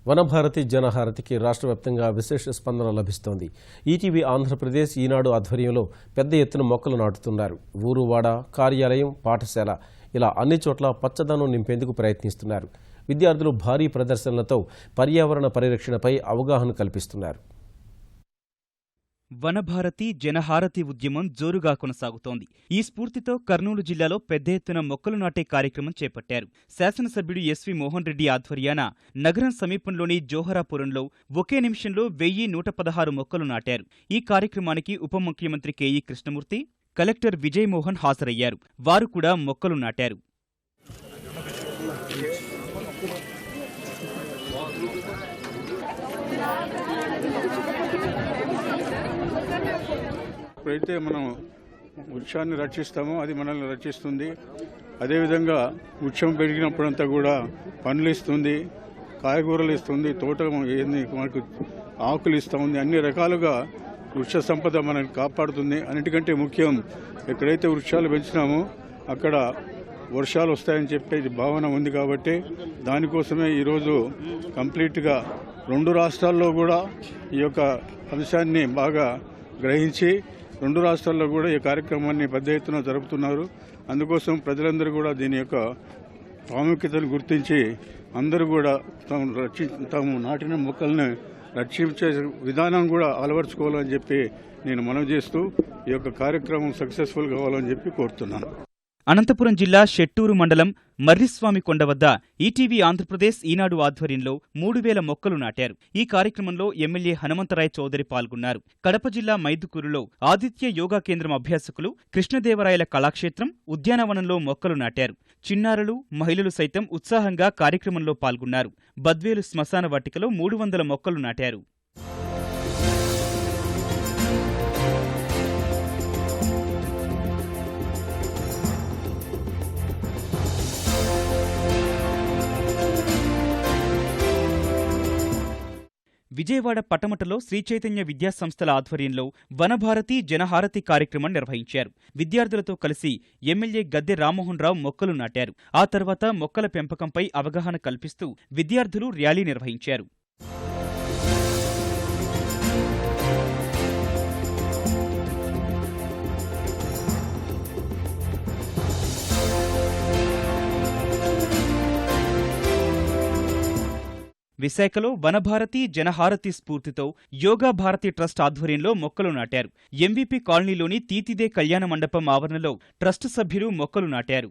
వనభారతి జనహారతికి రాష్ట్ర వ్యాప్తంగా విశేష స్పందన లభిస్తోంది. ఈటీవీ ఆంధ్రప్రదేశ్ ఈనాడు ఆధ్వర్యంలో పెద్ద ఎత్తున మొక్కలు నాటుతున్నారు. ఊరువాడ, కార్యాలయం, పాఠశాల ఇలా అన్ని చోట్ల పచ్చదనం నింపేందుకు ప్రయత్నిస్తున్నారు. విద్యార్థులు భారీ ప్రదర్శనలతో పర్యావరణ పరిరక్షణపై అవగాహన కల్పిస్తున్నారు. వనభారతి జనహారతి ఉద్యమం జోరుగా కొనసాగుతోంది. ఈ స్ఫూర్తితో కర్నూలు జిల్లాలో పెద్ద ఎత్తున మొక్కలు నాటే కార్యక్రమం చేపట్టారు. శాసనసభ్యుడు ఎస్వి మోహన్ రెడ్డి ఆధ్వర్యాన నగరం సమీపంలోని జోహరాపురంలో ఒకే నిమిషంలో 1116 మొక్కలు నాటారు. ఈ కార్యక్రమానికి ఉప ముఖ్యమంత్రి కేఈ కృష్ణమూర్తి, కలెక్టర్ విజయ్ మోహన్ హాజరయ్యారు. వారు కూడా మొక్కలు నాటారు. ఎప్పుడైతే మనం వృక్షాన్ని రక్షిస్తామో అది మనల్ని రక్షిస్తుంది. అదేవిధంగా వృక్షం పెరిగినప్పుడంతా కూడా పండ్లు ఇస్తుంది, కాయగూరలు ఇస్తుంది, తోట మనకు ఆకులు ఇస్తూ ఉంది. అన్ని రకాలుగా వృక్ష సంపద మనల్ని కాపాడుతుంది. అన్నిటికంటే ముఖ్యం, ఎక్కడైతే వృక్షాలు పెంచినామో అక్కడ వర్షాలు వస్తాయని చెప్పే భావన ఉంది. కాబట్టి దానికోసమే ఈరోజు కంప్లీట్గా 2 రాష్ట్రాల్లో కూడా ఈ యొక్క అంశాన్ని బాగా గ్రహించి 2 రాష్ట్రాల్లో కూడా ఈ కార్యక్రమాన్ని పెద్ద ఎత్తున జరుపుతున్నారు. అందుకోసం ప్రజలందరూ కూడా దీని యొక్క ప్రాముఖ్యతను గుర్తించి అందరూ కూడా తాము నాటిన మొక్కల్ని రక్షించే విధానం కూడా అలవర్చుకోవాలని చెప్పి నేను మనవి చేస్తూ ఈ యొక్క కార్యక్రమం సక్సెస్ఫుల్ కావాలని చెప్పి కోరుతున్నాను. అనంతపురం జిల్లా షెట్టూరు మండలం మర్రిస్వామి కొండ వద్ద ఈటీవీ ఆంధ్రప్రదేశ్ ఈనాడు ఆధ్వర్యంలో 3000 మొక్కలు నాటారు. ఈ కార్యక్రమంలో ఎమ్మెల్యే హనుమంతరాయ్ చౌదరి పాల్గొన్నారు. కడప జిల్లా మైదుకూరులో ఆదిత్య యోగా కేంద్రం అభ్యాసకులు కృష్ణదేవరాయల కళాక్షేత్రం ఉద్యానవనంలో మొక్కలు నాటారు. చిన్నారులు, మహిళలు సైతం ఉత్సాహంగా కార్యక్రమంలో పాల్గొన్నారు. బద్వేలు శ్మశాన వాటికలో 300 మొక్కలు నాటారు. విజయవాడ పటమటలో శ్రీచైతన్య విద్యాసంస్థల ఆధ్వర్యంలో వనభారతి జనహారతి కార్యక్రమం నిర్వహించారు. విద్యార్థులతో కలిసి ఎమ్మెల్యే గద్దె రామ్మోహన్ రావు మొక్కలు నాటారు. ఆ తర్వాత మొక్కల పెంపకంపై అవగాహన కల్పిస్తూ విద్యార్థులు ర్యాలీ నిర్వహించారు. విశాఖలో వనభారతి జనహారతి స్ఫూర్తితో యోగా భారతి ట్రస్ట్ ఆధ్వర్యంలో మొక్కలు నాటారు. ఎంవీపీ కాలనీలోని తీతిదే కళ్యాణ మండపం ఆవరణలో ట్రస్ట్ సభ్యులు మొక్కలు నాటారు.